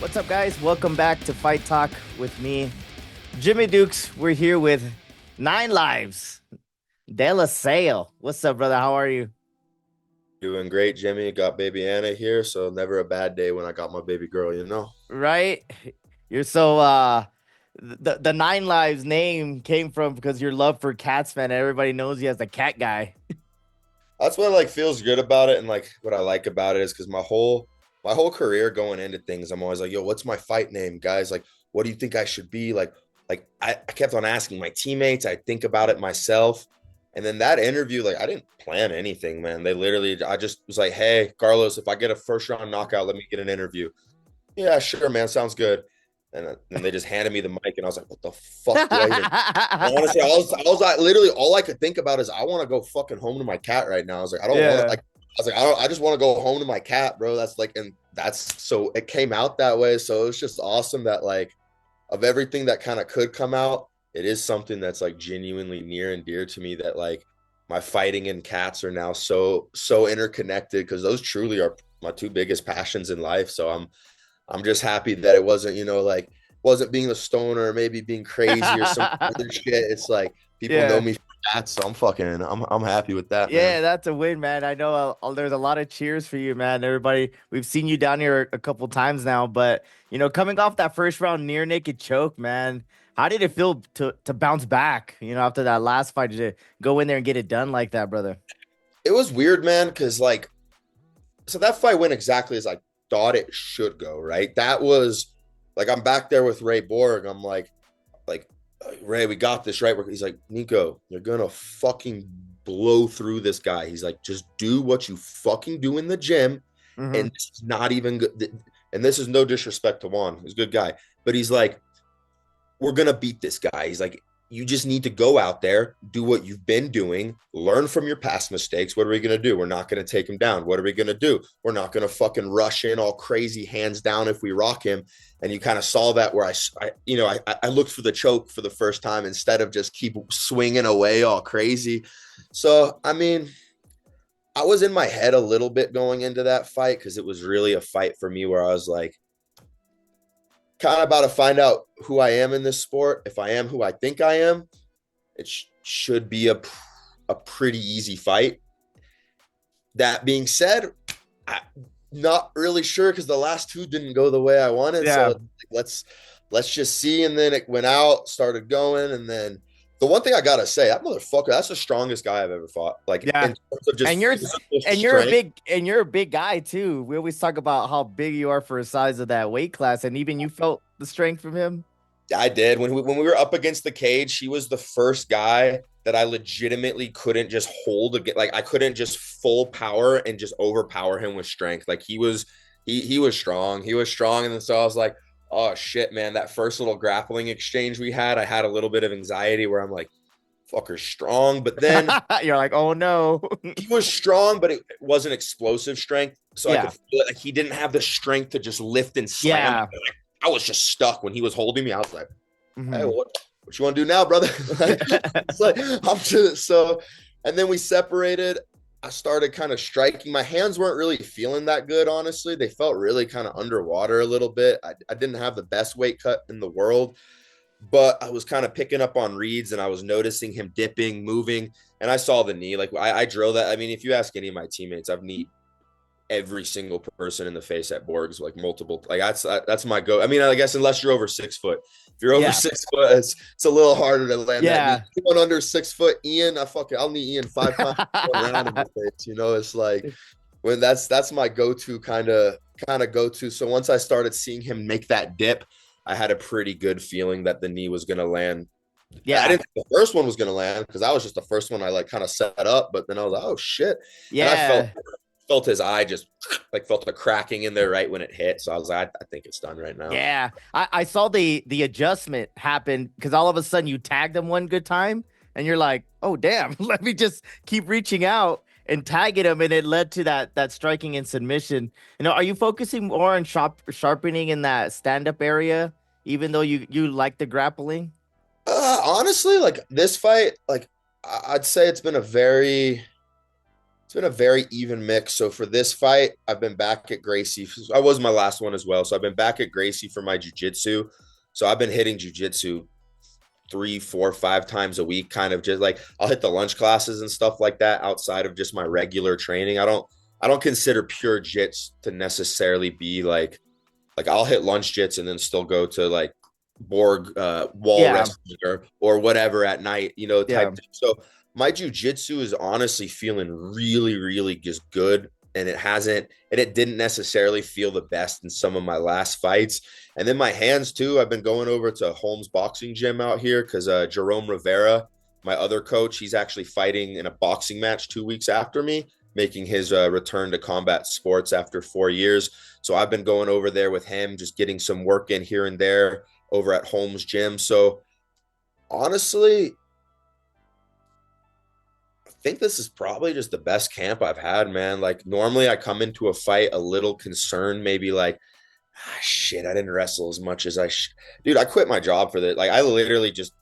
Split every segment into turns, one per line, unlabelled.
What's up, guys? Welcome back to Fight Talk with me, Jimmy Dukes. We're here with Lives Delesalle. What's up, brother? How are you?
Doing great, Jimmy. Got baby Anna here, so never a bad day when I got my baby girl.
Right? You're so the Nine Lives name came from because your love for cats, man. Everybody knows you as the cat guy.
That's what feels good about it, and what I like about it is because my whole career going into things, I'm always like, yo, what's my fight name, guys? Like, what do you think I should be? I kept on asking my teammates, I think about it myself. And then that interview, I didn't plan anything, man. I just was like, hey, Carlos, if I get a first round knockout, let me get an interview. Yeah, sure, man. Sounds good. And then they just handed me the mic, and I was like, "What the fuck do I even?" Honestly, I was like, literally, all I could think about is I want to go fucking home to my cat right now. I was like, I don't want to
Yeah.
like. I was like, I just want to go home to my cat, bro. That's so it came out that way. So it's just awesome that of everything that kind of could come out, it is something that's genuinely near and dear to me. That my fighting and cats are now so interconnected because those truly are my two biggest passions in life. So I'm just happy that it wasn't, wasn't being a stoner or maybe being crazy or some other shit. It's like people know
Yeah.
me for that, so I'm happy with that, man.
Yeah, that's a win, man. I know there's a lot of cheers for you, man. Everybody, we've seen you down here a couple times now, but coming off that first round near naked choke, man, how did it feel to bounce back? After that last fight, to go in there and get it done like that, brother.
It was weird, man, because so that fight went exactly as I thought it should go, right? That was I'm back there with Ray Borg. I'm like Ray, we got this, right? He's like, Nico, you're gonna fucking blow through this guy. He's like, just do what you fucking do in the gym,
Mm-hmm.
and this is not even good. And this is no disrespect to Juan, he's a good guy, but he's like, we're gonna beat this guy. He's like, you just need to go out there, do what you've been doing, learn from your past mistakes. What are we gonna do? We're not gonna take him down. What are we gonna do? We're not gonna fucking rush in all crazy, hands down if we rock him. And you kind of saw that where I looked for the choke for the first time instead of just keep swinging away all crazy. So I mean, I was in my head a little bit going into that fight because it was really a fight for me where I was like, kind of about to find out who I am in this sport. If I am who I think I am, it should be a pretty easy fight. That being said, I'm not really sure because the last two didn't go the way I wanted.
Yeah.
So let's just see. And then it went out, started going, and then the one thing I gotta say, that motherfucker, that's the strongest guy I've ever fought. Like in
Yeah.
terms of just
And you're
physical
and you're a
strength.
big guy too. We always talk about how big you are for a size of that weight class, and even you felt the strength from him.
I did when we were up against the cage. He was the first guy that I legitimately couldn't just hold again. Like I couldn't just full power and just overpower him with strength. Like he was strong. He was strong, and then so I was like, oh shit, man. That first little grappling exchange we had, I had a little bit of anxiety where I'm like, fucker's strong, but then
You're like, oh no.
he was strong, but it wasn't explosive strength. So I
Yeah.
could feel it. Like he didn't have the strength to just lift and slam.
Yeah.
I was just stuck when he was holding me. I was like, hey,
Hmm.
what you want to do now, brother? It's like I'm just so. And then we separated. I started kind of striking. My hands weren't really feeling that good, honestly. They felt really kind of underwater a little bit. I didn't have the best weight cut in the world, but I was kind of picking up on reads and I was noticing him dipping, moving, and I saw the knee. Like I drill that. I mean, if you ask any of my teammates, I've kneed every single person in the face at Borg's, like multiple. Like that's my go. I mean, I guess unless you're over 6 foot. If you're over
Yeah.
6 foot, it's a little harder to land that knee.
Yeah.
Anyone under 6 foot, Ian, I'll knee Ian 5 times one round in the face. It's like when that's my go-to kind of go-to. So once I started seeing him make that dip, I had a pretty good feeling that the knee was gonna land. I
Yeah.
didn't think the first one was gonna land because that was just the first one I kind of set up, but then I was like, oh shit. And I
Yeah.
felt his eye just felt the cracking in there right when it hit. So I was like, I think it's done right now.
Yeah. I saw the adjustment happen because all of a sudden you tagged him one good time and you're like, oh damn, let me just keep reaching out and tagging him, and it led to that striking and submission. Are you focusing more on sharpening in that stand-up area, even though you like the grappling?
Honestly, like this fight, like I'd say it's been a very It's been a very even mix. So for this fight, I've been back at Gracie. I was my last one as well. So I've been back at Gracie for my jujitsu. So I've been hitting jujitsu 3, 4, 5 times a week, kind of just like I'll hit the lunch classes and stuff like that outside of just my regular training. I don't consider pure jits to necessarily be like I'll hit lunch jits and then still go to like Borg wall
Yeah,
wrestling or whatever at night,
yeah,
type thing. So my jujitsu is honestly feeling really, really just good. And it didn't necessarily feel the best in some of my last fights. And then my hands too. I've been going over to Holmes Boxing Gym out here because Jerome Rivera, my other coach, he's actually fighting in a boxing match 2 weeks after me, making his return to combat sports after 4 years. So I've been going over there with him, just getting some work in here and there over at Holmes Gym. So honestly, I think this is probably just the best camp I've had, man. Like normally I come into a fight a little concerned, maybe like, shit, I didn't wrestle as much as dude, I quit my job for that. Like I literally just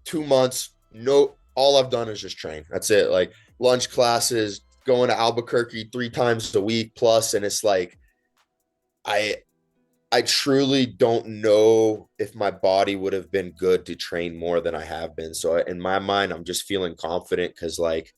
2 months, no, all I've done is just train. That's it. Like lunch classes, going to Albuquerque 3 times a week plus. And it's like, I I truly don't know if my body would have been good to train more than I have been. So in my mind, I'm just feeling confident because like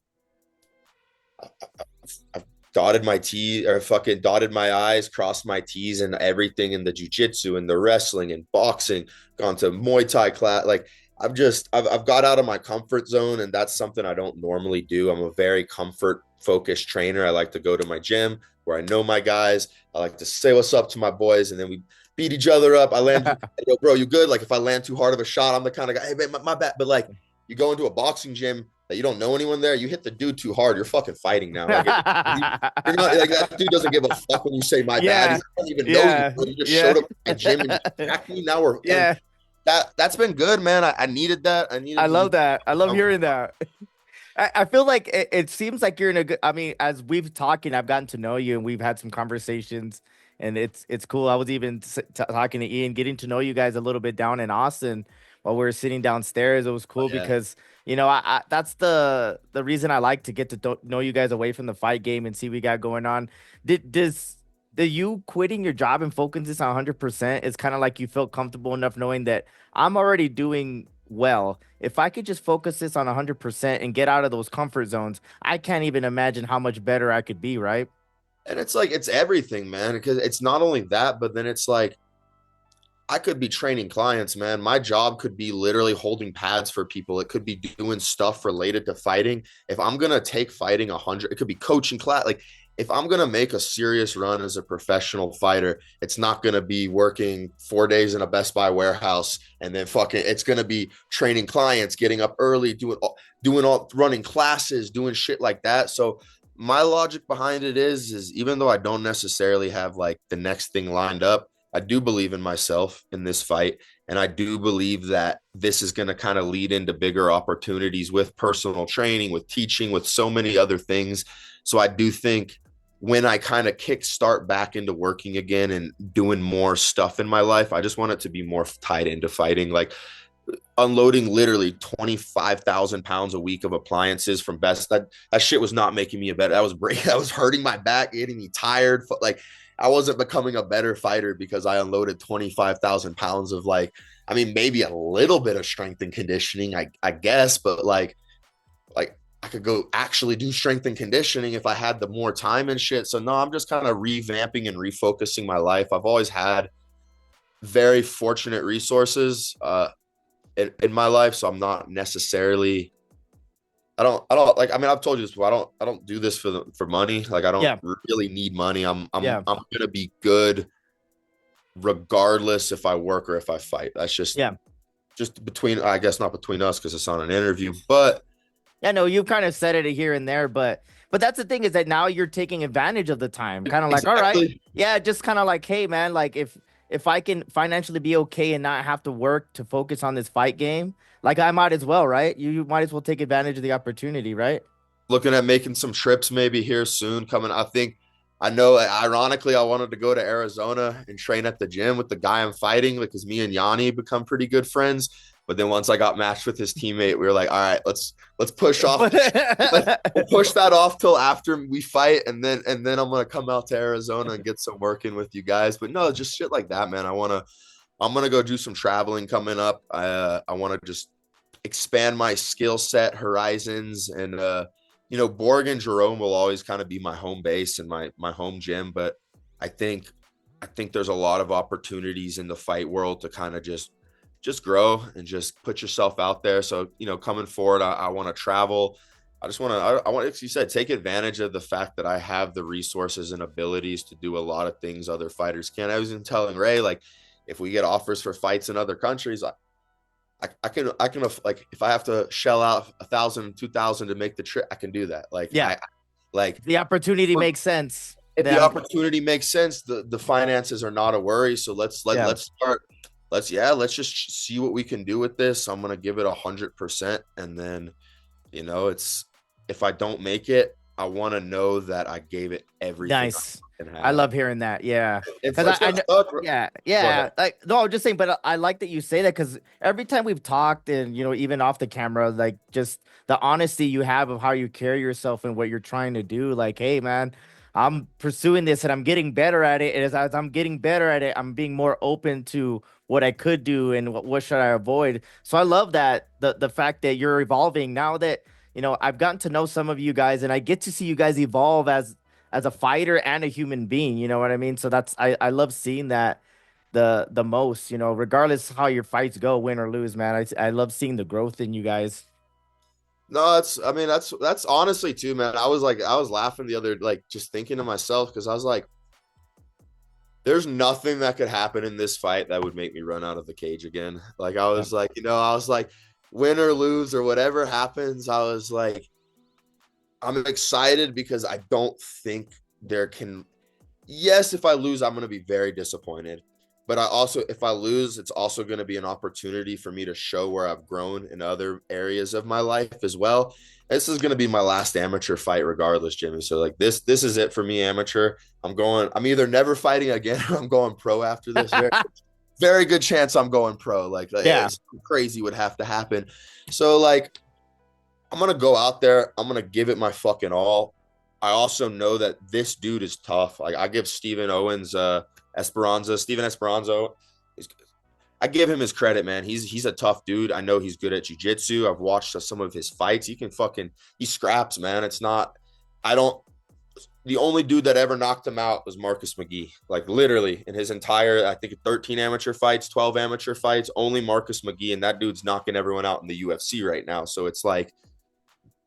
I've dotted my T or fucking dotted my I's, crossed my T's and everything in the jujitsu and the wrestling and boxing, gone to Muay Thai class. Like I've got out of my comfort zone and that's something I don't normally do. I'm a very comfort focused trainer. I like to go to my gym where I know my guys. I like to say what's up to my boys and then we beat each other up. I land, yo, bro, you good? Like if I land too hard of a shot, I'm the kind of guy, hey man, my bad. But like you go into a boxing gym that you don't know anyone there, you hit the dude too hard, you're fucking fighting now. Like you're not like that dude doesn't give a fuck when you say my bad.
yeah,
He doesn't even know you.
yeah,
Bro. You just
yeah,
showed up at my gym and you attacked me. Now we're and
yeah.
that's been good, man. I needed that. I
I
needed to
love
just
that. I love hearing that. I feel like it seems like you're in a good. I mean, as we've talking, I've gotten to know you, and we've had some conversations, and it's cool. I was even talking to Ian, getting to know you guys a little bit down in Austin while we were sitting downstairs. It was
oh,
cool
yeah.
because I that's the reason I like to get to know you guys away from the fight game and see what we got going on. Does the you quitting your job and focusing this on 100% is kind of like you felt comfortable enough knowing that I'm already doing well. If I could just focus this on 100% and get out of those comfort zones, I can't even imagine how much better I could be, right?
And it's like it's everything, man. Because it's not only that, but then it's like I could be training clients, man. My job could be literally holding pads for people. It could be doing stuff related to fighting. If I'm gonna take fighting 100, it could be coaching class. Like if I'm gonna make a serious run as a professional fighter, it's not gonna be working 4 days in a Best Buy warehouse and then fucking. It's gonna be training clients, getting up early, doing all running classes, doing shit like that. So my logic behind it is even though I don't necessarily have like the next thing lined up, I do believe in myself in this fight. And I do believe that this is going to kind of lead into bigger opportunities with personal training, with teaching, with so many other things. So I do think when I kind of kick start back into working again and doing more stuff in my life, I just want it to be more tied into fighting. Like unloading literally 25,000 pounds a week of appliances from Best. That shit was not making me a better. That was hurting my back, getting me tired. Like I wasn't becoming a better fighter because I unloaded 25,000 pounds of like, I mean, maybe a little bit of strength and conditioning, I guess, but like I could go actually do strength and conditioning if I had the more time and shit. So no, I'm just kind of revamping and refocusing my life. I've always had very fortunate resources in my life, so I'm not necessarily. I don't like. I mean, I've told you this before. I don't do this for money. Like, I don't
Yeah,
really need money. I'm
yeah,
gonna be good regardless if I work or if I fight. That's
yeah.
just between. I guess not between us because it's on an interview. But
Yeah, no, you've kind of said it here and there, but that's the thing is that now you're taking advantage of the time. Kind of like, all right,
exactly.
yeah, just kind of like, hey man, like if I can financially be okay and not have to work to focus on this fight game, like I might as well, right? You might as well take advantage of the opportunity, right?
Looking at making some trips maybe here soon coming. I know ironically I wanted to go to Arizona and train at the gym with the guy I'm fighting because me and Yanni become pretty good friends. But then once I got matched with his teammate, we were like, all right, let's push off. We'll push that off till after we fight, and then I'm gonna come out to Arizona and get some work in with you guys. But no, just shit like that, man. I'm gonna go do some traveling coming up. I want to just expand my skill set horizons, and Borg and Jerome will always kind of be my home base and my home gym. But I think there's a lot of opportunities in the fight world to kind of just grow and just put yourself out there. So, coming forward, I want to travel. I just want to, I want, as you said, take advantage of the fact that I have the resources and abilities to do a lot of things other fighters can. I was even telling Ray, like, if we get offers for fights in other countries, I can like, if I have to shell out $1,000, $2,000 to make the trip, I can do that. Like,
Yeah.
Like
the opportunity makes sense.
If the opportunity makes sense, the finances are not a worry. So let's start. Let's just see what we can do with this. I'm gonna give it 100%, and then, if I don't make it, I want to know that I gave it everything.
Nice. I love hearing that. Yeah.
Yeah.
Like, no, I'm just saying, but I like that you say that, because every time we've talked, and, even off the camera, like, just the honesty you have of how you carry yourself and what you're trying to do. Like, hey, man, I'm pursuing this and I'm getting better at it. And as I'm getting better at it, I'm being more open to what I could do and what should I avoid. So I love that, the fact that you're evolving now that, I've gotten to know some of you guys, and I get to see you guys evolve as a fighter and a human being. You know what I mean? So I love seeing that the most, regardless how your fights go, win or lose, man. I love seeing the growth in you guys.
No, that's honestly too, man. I was laughing the other, like, just thinking to myself, because I was like, there's nothing that could happen in this fight that would make me run out of the cage again. Like, I was like, win or lose or whatever happens, I was like, I'm excited because I don't think there can. Yes, if I lose, I'm going to be very disappointed. But if I lose, it's also going to be an opportunity for me to show where I've grown in other areas of my life as well. This is going to be my last amateur fight regardless, Jimmy. So, like, this is it for me, amateur. I'm either never fighting again or I'm going pro after this. Very good chance I'm going pro. Like yeah, crazy would have to happen. So, like, I'm going to go out there. I'm going to give it my fucking all. I also know that this dude is tough. Like, I give Steven Esperanza, I give him his credit, man. He's a tough dude. I know he's good at jiu-jitsu. I've watched some of his fights. He scraps, man. The only dude that ever knocked him out was Marcus McGee. Like, literally, in his entire, I think, 13 amateur fights, 12 amateur fights, only Marcus McGee, and that dude's knocking everyone out in the UFC right now. So it's like,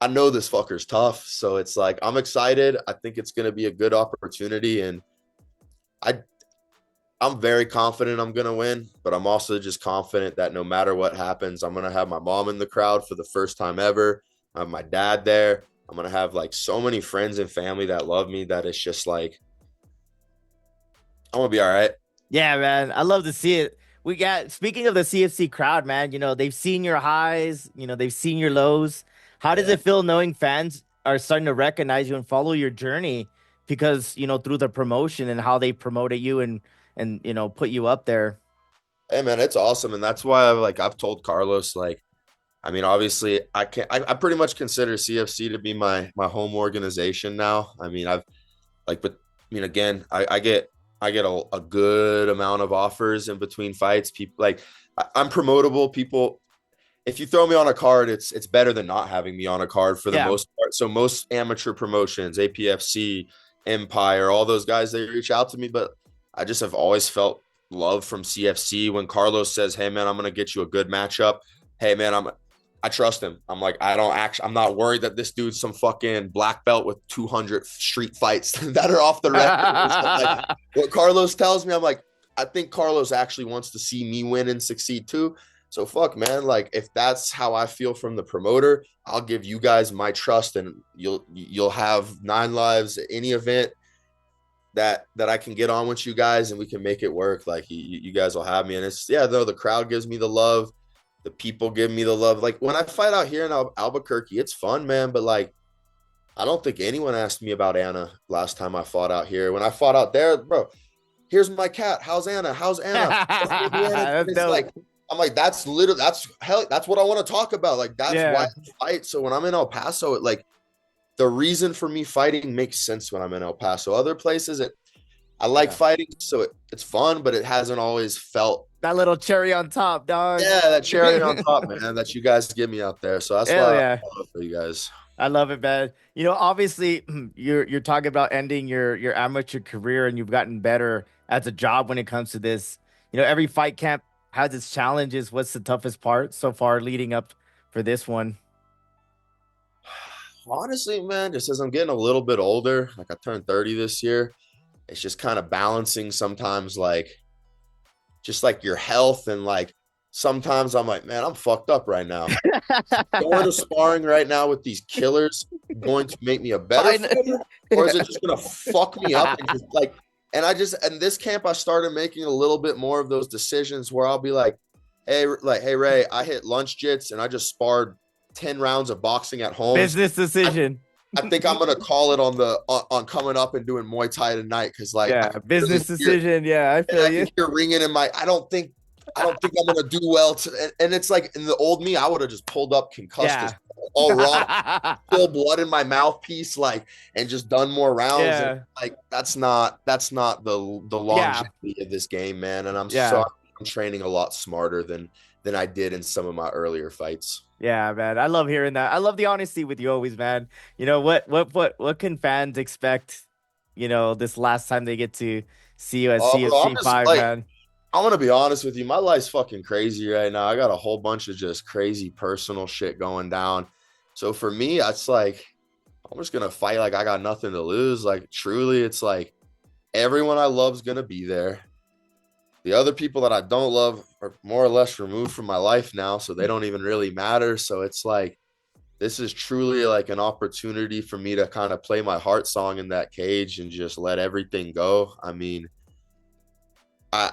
I know this fucker's tough. So it's like, I'm excited. I think it's going to be a good opportunity, and I'm very confident I'm going to win, but I'm also just confident that no matter what happens, I'm going to have my mom in the crowd for the first time ever. I have my dad there. I'm going to have, like, so many friends and family that love me that it's just like, I'm going to be all right.
Yeah, man. I love to see it. Speaking of the CFC crowd, man, they've seen your highs, they've seen your lows. How does it feel knowing fans are starting to recognize you and follow your journey because, through the promotion and how they promoted you and put you up there?
Hey, man, it's awesome. And that's why I've told Carlos, like, I mean, obviously I pretty much consider CFC to be my home organization now. I mean, again, I get a good amount of offers in between fights. People, like, I'm promotable. People, if you throw me on a card, it's better than not having me on a card for the most part. So most amateur promotions, APFC, Empire, all those guys, they reach out to me, but I just have always felt love from CFC. When Carlos says, hey, man, I'm going to get you a good matchup. Hey, man, I trust him. I'm like, I'm not worried that this dude's some fucking black belt with 200 street fights that are off the record. Like, what Carlos tells me, I'm like, I think Carlos actually wants to see me win and succeed too. So fuck, man. Like, if that's how I feel from the promoter, I'll give you guys my trust, and you'll have 9 lives at any event that I can get on with you guys, and we can make it work. Like, you guys will have me. And it's, the crowd gives me the love. The people give me the love. Like, when I fight out here in Albuquerque, it's fun, man. But, like, I don't think anyone asked me about Anna last time I fought out here. When I fought out there, bro, here's my cat. How's Anna? It's like, I'm like, that's literally, that's hell, that's what I want to talk about. Like, that's why
Yeah.
I fight. So when I'm in El Paso, it like the reason for me fighting makes sense when I'm in El Paso. Other places, I like
Yeah.
fighting, so it's fun, but it hasn't always felt,
That little cherry on top, dog.
yeah, that cherry on top, man, that you guys give me out there. So that's
Hell
why I
yeah.
love for you guys.
I love it, man. Obviously, you're talking about ending your amateur career, and you've gotten better as a job when it comes to this. Every fight camp has its challenges. What's the toughest part so far leading up for this one?
Honestly, man, just as I'm getting a little bit older, like I turned 30 this year, it's just kind of balancing sometimes, like just like your health, and like sometimes I'm like, man, I'm fucked up right now. Going to sparring right now with these killers going to make me a better
Fine.
fighter, or is it just gonna fuck me up and just like, and I just, and this camp I started making a little bit more of those decisions where I'll be like, hey Ray, I hit lunch jits and I just sparred 10 rounds of boxing at home.
Business decision.
I think I'm gonna call it on the on coming up and doing Muay Thai tonight, because like
Yeah, business decision. Yeah, I feel
I
you.
can hear ringing in my. I don't think I'm gonna do well. And it's like in the old me, I would have just pulled up concussed,
Yeah.
all raw, still blood in my mouthpiece, like, and just done more rounds.
Yeah.
And like that's not the
Yeah.
longevity of this game, man. And
Yeah.
I'm training a lot smarter than I did in some of my earlier fights.
Yeah, man. I love hearing that. I love the honesty with you always, man. What can fans expect, this last time they get to see you at
Oh, bro, I'm
CFC
just
5,
like,
man?
I'm gonna be honest with you. My life's fucking crazy right now. I got a whole bunch of just crazy personal shit going down. So for me, it's like I'm just gonna fight like I got nothing to lose. Like truly, it's like everyone I love is gonna be there. The other people that I don't love are more or less removed from my life now, so they don't even really matter. So it's like this is truly like an opportunity for me to kind of play my heart song in that cage and just let everything go. I mean, I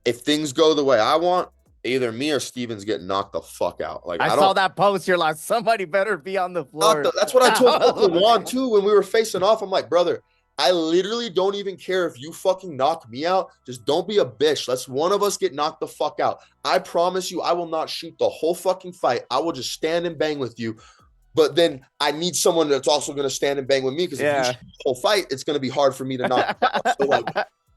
if things go the way I want, either me or Steven's getting knocked the fuck out. Like
I
I
saw
don't.
that post. You're like, somebody better be on the floor.
That's what I told fucking Juan too when we were facing off. I'm like, brother, I literally don't even care if you fucking knock me out. Just don't be a bitch. Let's one of us get knocked the fuck out. I promise you, I will not shoot the whole fucking fight. I will just stand and bang with you. But then I need someone that's also going to stand and bang with me, because if you
Yeah.
shoot the whole fight, it's going to be hard for me to knock you out. So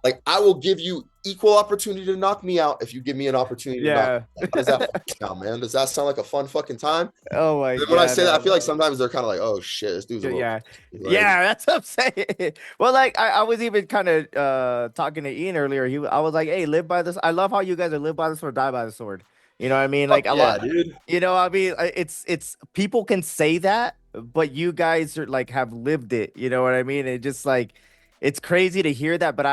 like I will give you equal opportunity to knock me out if you give me an opportunity to knock
Yeah.
me out. How does that fucking sound, man? Does that sound like a fun fucking time?
Oh my
And when I
God.
say that, I feel like sometimes they're kind of like, oh shit, this dude's a little,
Yeah.
like,
Yeah, that's what I'm saying. Well, like I was even kind of talking to Ian earlier. I was like, hey, live by this. I love how you guys are live by the sword, die by the sword. You know what I mean?
fuck
Like a
yeah,
lot.
dude.
I mean, it's people can say that, but you guys are like have lived it. You know what I mean? It just like it's crazy to hear that, but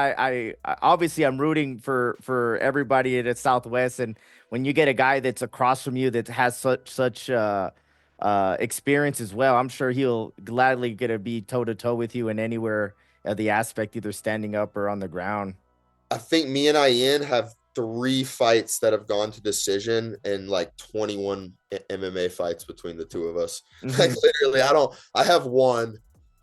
obviously I'm rooting for everybody at the Southwest, and when you get a guy that's across from you that has such experience as well, I'm sure he'll gladly get to be toe to toe with you in anywhere the aspect, either standing up or on the ground.
I think me and Ian have 3 fights that have gone to decision, and like 21 MMA fights between the two of us. Like
Hmm.
literally, I have one.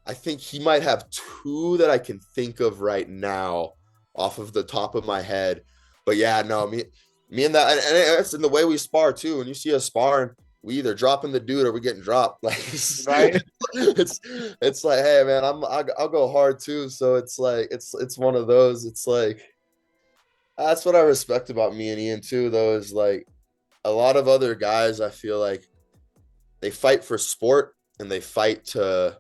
I think he might have 2 that I can think of right now off of the top of my head. But yeah, no, me and that, and it's in the way we spar too. When you see us sparring, we either dropping the dude or we getting dropped. Like
Right?
it's like, hey man, I'll go hard too. So it's like it's one of those. It's like that's what I respect about me and Ian too, though, is like a lot of other guys, I feel like they fight for sport, and they fight to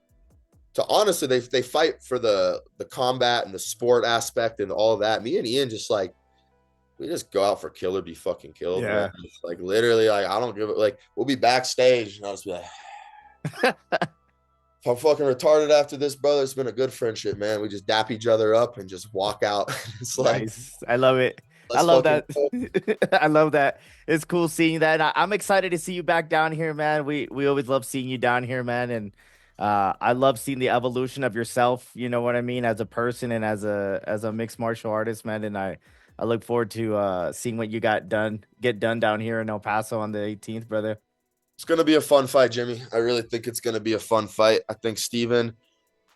honestly, they fight for the combat and the sport aspect and all of that. Me and Ian just like we just go out for kill or be fucking killed, man.
Yeah.
It's like literally, like I don't give it. Like we'll be backstage and I'll just be like, if I'm fucking retarded after this, brother, it's been a good friendship, man. We just dap each other up and just walk out. It's like,
Nice. I love it. I
let's
love
fucking
that.
go.
I love that. It's cool seeing that. I'm excited to see you back down here, man. We always love seeing you down here, man. And I love seeing the evolution of yourself, you know what I mean, as a person and as a mixed martial artist, man. And I look forward to seeing what you get done down here in El Paso on the 18th, brother.
It's going to be a fun fight, Jimmy. I really think it's going to be a fun fight. I think Steven,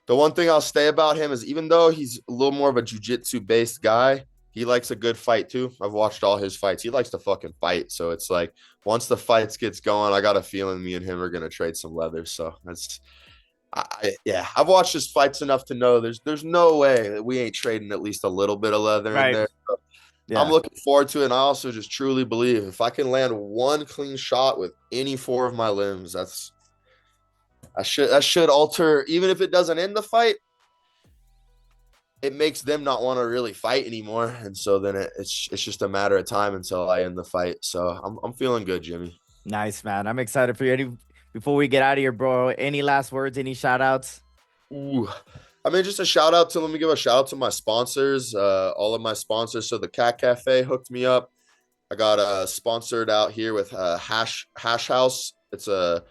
the one thing I'll say about him is even though he's a little more of a jiu-jitsu based guy, he likes a good fight too. I've watched all his fights. He likes to fucking fight. So it's like once the fights gets going, I got a feeling me and him are gonna trade some leather. So that's yeah, I've watched his fights enough to know there's no way that we ain't trading at least a little bit of leather in
Right.
there. So I'm
Yeah.
looking forward to it. And I also just truly believe if I can land one clean shot with any four of my limbs, that should alter, even if it doesn't end the fight, it makes them not want to really fight anymore. And so then it's just a matter of time until I end the fight. So I'm feeling good, Jimmy.
Nice, man. I'm excited for you. Before we get out of here, bro, any last words, any shout outs?
Ooh. I mean, just a shout out to, let me give a shout out to my sponsors, all of my sponsors. So the Cat Cafe hooked me up. I got sponsored out here with Hash House. It's I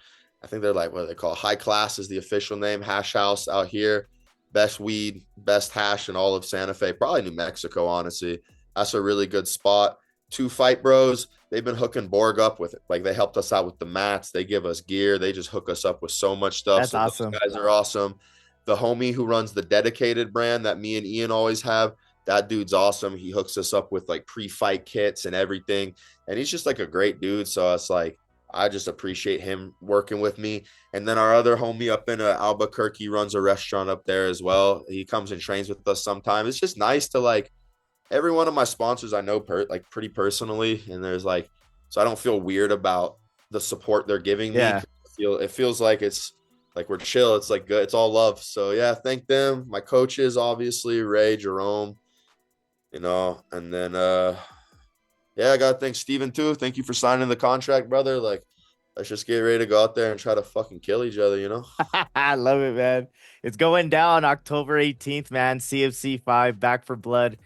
think they're like, what do they call it? High Class is the official name. Hash House out here. Best weed, best hash in all of Santa Fe, probably New Mexico, honestly. That's a really good spot. Two Fight Bros, they've been hooking Borg up with it. Like they helped us out with the mats. They give us gear. They just hook us up with so much stuff.
That's
So
awesome.
those guys are awesome. The homie who runs the dedicated brand that me and Ian always have, that dude's awesome. He hooks us up with like pre-fight kits and everything. And he's just like a great dude. So it's like, I just appreciate him working with me. And then our other homie up in Albuquerque runs a restaurant up there as well. He comes and trains with us sometimes. It's just nice to like, every one of my sponsors I know like pretty personally. And there's like, so I don't feel weird about the support they're giving me.
Yeah.
It feels like it's like we're chill. It's like good. It's all love. So yeah, thank them. My coaches, obviously, Ray, Jerome, and then yeah, I gotta thank Steven too. Thank you for signing the contract, brother. Like, let's just get ready to go out there and try to fucking kill each other.
I love it, man. It's going down October 18th, man. CFC 5, Back for Blood.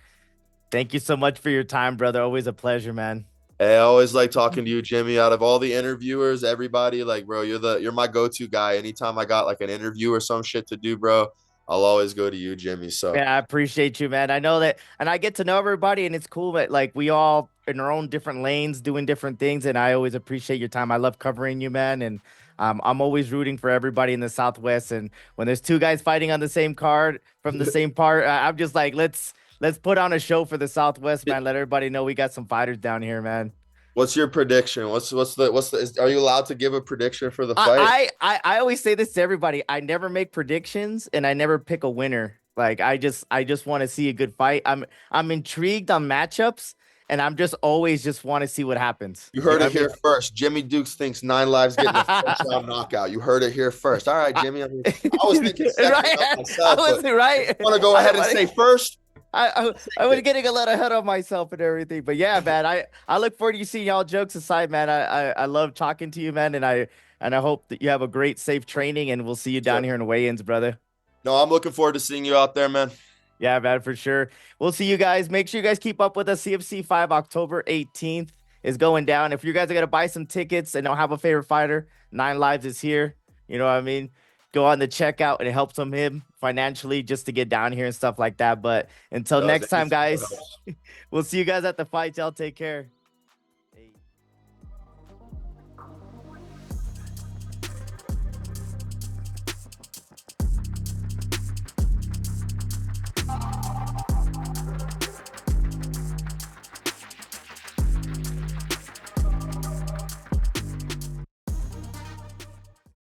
Thank you so much for your time, brother. Always a pleasure, man.
Hey, I always like talking to you, Jimmy. Out of all the interviewers, everybody, like, bro, you're my go-to guy. Anytime I got like an interview or some shit to do, bro, I'll always go to you, Jimmy. So
Yeah, I appreciate you, man. I know that, and I get to know everybody, and it's cool that like we all in our own different lanes doing different things, and I always appreciate your time. I love covering you, man, and I'm always rooting for everybody in the Southwest. And when there's two guys fighting on the same card from the same part, I'm just like, let's put on a show for the Southwest, man. Let everybody know we got some fighters down here, man.
what's your prediction? Are you allowed to give a prediction for the fight?
I always say this to everybody. I never make predictions and I never pick a winner. Like I just want to see a good fight. I'm intrigued on matchups and I'm just always just want to see what happens.
You heard
know
it
what
here first. Jimmy Dukes thinks 9 Lives getting a first round knockout. You heard it here first. All right, Jimmy. I was thinking second
right?
round myself,
I wasn't
but
right.
want to go ahead and say first?
I was getting a lot ahead of myself and everything, but yeah, man, I look forward to seeing y'all. Jokes aside, man, I love talking to you, man, and I hope that you have a great, safe training, and we'll see you down here in the weigh-ins, brother.
No, I'm looking forward to seeing you out there, man.
Yeah, man, for sure. We'll see you guys. Make sure you guys keep up with us. CFC 5, October 18th is going down. If you guys are gonna buy some tickets and don't have a favorite fighter, 9 Lives is here. You know what I mean? Go on the checkout and it helps him financially just to get down here and stuff like that. But until next time, guys, we'll see you guys at the fights. Y'all take care.